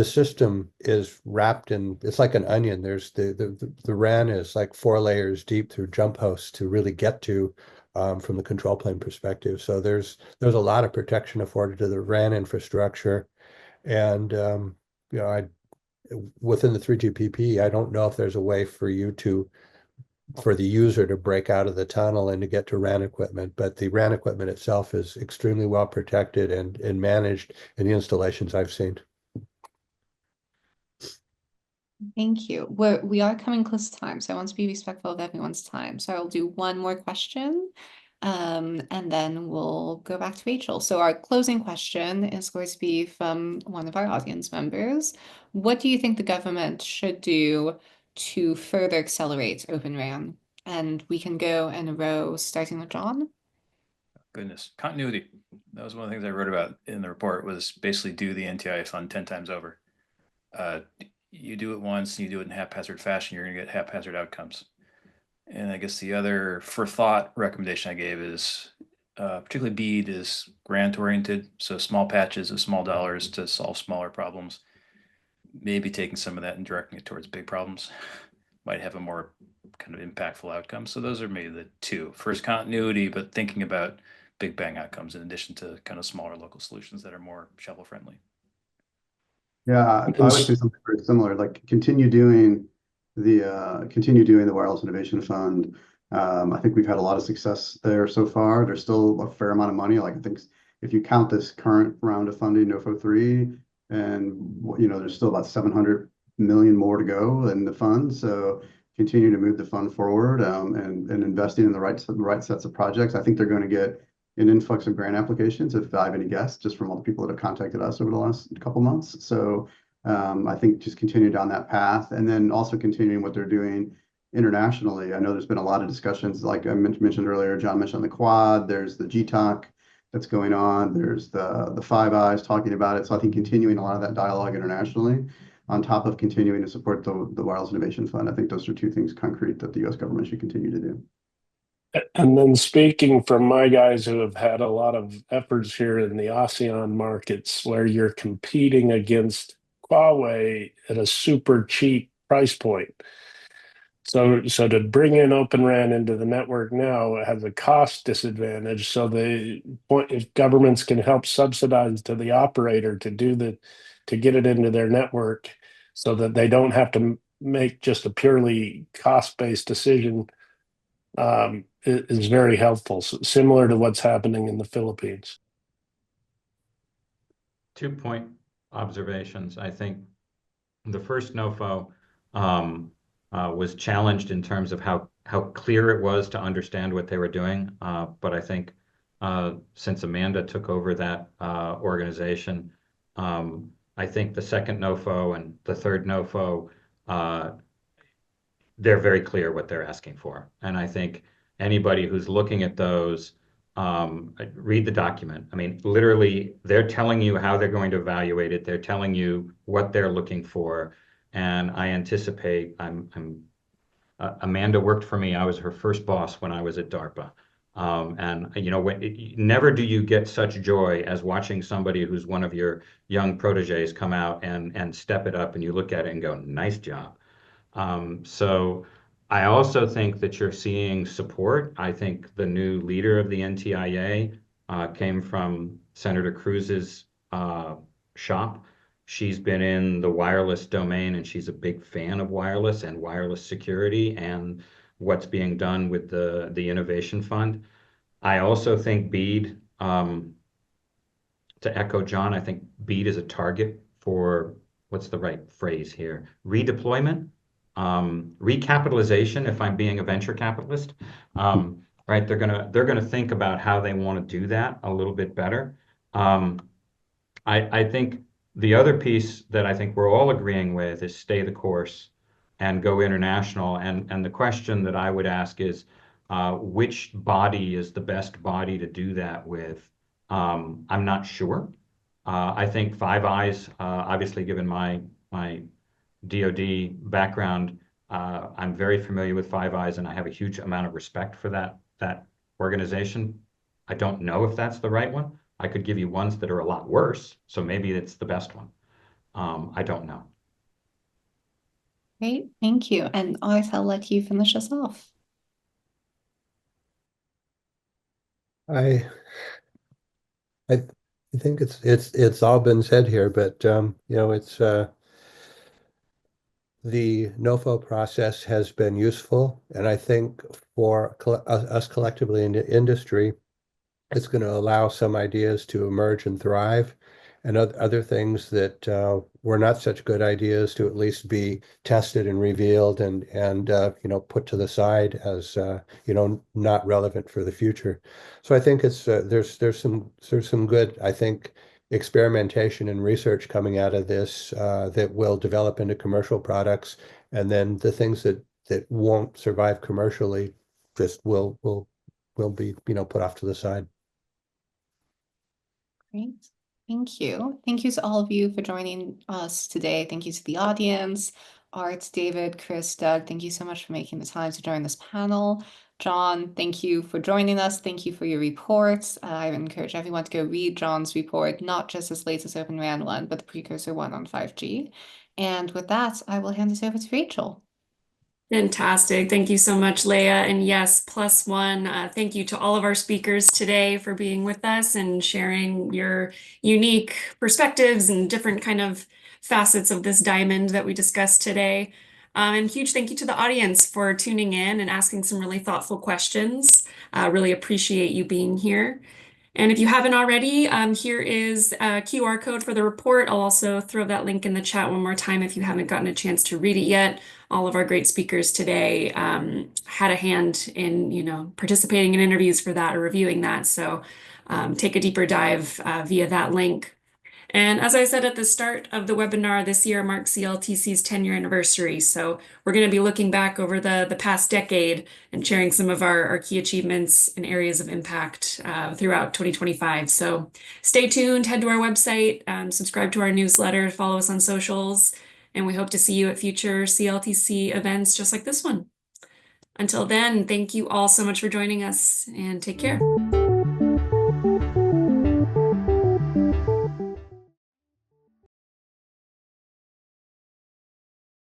system is wrapped in, it's like an onion. There's the RAN is like 4 layers deep through jump hosts to really get to from the control plane perspective. So there's a lot of protection afforded to the RAN infrastructure. And within the 3GPP, I don't know if there's a way for the user to break out of the tunnel and to get to RAN equipment, but the RAN equipment itself is extremely well protected and managed in the installations I've seen. Thank you. We are coming close to time, so I want to be respectful of everyone's time. So I'll do one more question, and then we'll go back to Rachel. So our closing question is going to be from one of our audience members. What do you think the government should do to further accelerate Open RAN? And we can go in a row, starting with Jon. Goodness, continuity. That was one of the things I wrote about in the report, was basically do the NTIA fund 10 times over. You do it once, and you do it in haphazard fashion, you're going to get haphazard outcomes. And I guess the other for thought recommendation I gave is, particularly BEAD is grant oriented. So small patches of small dollars to solve smaller problems. Maybe taking some of that and directing it towards big problems might have a more kind of impactful outcome. So those are maybe the two. First, continuity, but thinking about big bang outcomes in addition to kind of smaller local solutions that are more shovel friendly. Yeah, I would say something very similar, like continue doing the Wireless Innovation Fund. I think we've had a lot of success there so far. There's still a fair amount of money. Like I think if you count this current round of funding, NOFO 3, and there's still about 700 million more to go in the fund. So continue to move the fund forward and investing in the right sets of projects. I think they're going to get an influx of grant applications, if I have any guess, just from all the people that have contacted us over the last couple months. So I think just continue down that path, and then also continuing what they're doing internationally. I know there's been a lot of discussions, like I mentioned earlier, Jon mentioned the Quad, there's the GTOC that's going on, there's the Five Eyes talking about it. So I think continuing a lot of that dialogue internationally, on top of continuing to support the Wireless Innovation Fund. I think those are two things concrete that the U.S. government should continue to do. And then speaking from my guys who have had a lot of efforts here in the ASEAN markets, where you're competing against Huawei at a super cheap price point. So to bring in Open RAN into the network now, it has a cost disadvantage. So the point, if governments can help subsidize to the operator to get it into their network, so that they don't have to make just a purely cost-based decision, is very helpful. Similar to what's happening in the Philippines. 2-point observations. I think the first NOFO was challenged in terms of how clear it was to understand what they were doing. But I think since Amanda took over that organization, I think the second NOFO and the third NOFO, they're very clear what they're asking for. And I think anybody who's looking at those, read the document. I mean, literally, they're telling you how they're going to evaluate it. They're telling you what they're looking for. And I anticipate, Amanda worked for me. I was her first boss when I was at DARPA. And you know, never do you get such joy as watching somebody who's one of your young proteges come out and step it up, and you look at it and go, nice job. So I also think that you're seeing support. I think the new leader of the NTIA came from Senator Cruz's shop. She's been in the wireless domain, and she's a big fan of wireless and wireless security and what's being done with the Innovation Fund. I also think BEAD, to echo Jon, I think BEAD is a target for, what's the right phrase here? Redeployment, recapitalization, if I'm being a venture capitalist. Right, they're gonna think about how they want to do that a little bit better. I think the other piece that I think we're all agreeing with is stay the course and go international. And the question that I would ask is, which body is the best body to do that with? I'm not sure. I think Five Eyes, obviously given my DoD background, I'm very familiar with Five Eyes, and I have a huge amount of respect for that organization. I don't know if that's the right one. I could give you ones that are a lot worse, so maybe it's the best one. I don't know. Great, thank you. And I'll let you finish us off. I think it's all been said here, but you know, it's the NOFO process has been useful, and I think for us collectively in the industry, it's going to allow some ideas to emerge and thrive, and other things that were not such good ideas to at least be tested and revealed and you know, put to the side as you know, not relevant for the future. So I think it's there's some good, I think, experimentation and research coming out of this that will develop into commercial products, and then the things that won't survive commercially just will be, you know, put off to the side. Great. Thank you. Thank you to all of you for joining us today. Thank you to the audience, Art, David, Chris, Doug. Thank you so much for making the time to join this panel. Jon, thank you for joining us. Thank you for your reports. I encourage everyone to go read Jon's report, not just his latest Open RAN one, but the precursor one on 5G. And with that, I will hand this over to Rachel. Fantastic. Thank you so much, Leah. And yes, +1. Thank you to all of our speakers today for being with us and sharing your unique perspectives and different kind of facets of this diamond that we discussed today. And huge thank you to the audience for tuning in and asking some really thoughtful questions. Really appreciate you being here. And if you haven't already, here is a QR code for the report. I'll also throw that link in the chat one more time if you haven't gotten a chance to read it yet. All of our great speakers today had a hand in, you know, participating in interviews for that or reviewing that. So take a deeper dive via that link. And as I said at the start of the webinar, this year marks CLTC's 10-year anniversary. So we're going to be looking back over the past decade and sharing some of our key achievements and areas of impact throughout 2025. So stay tuned, head to our website, subscribe to our newsletter, follow us on socials, and we hope to see you at future CLTC events just like this one. Until then, thank you all so much for joining us, and take care.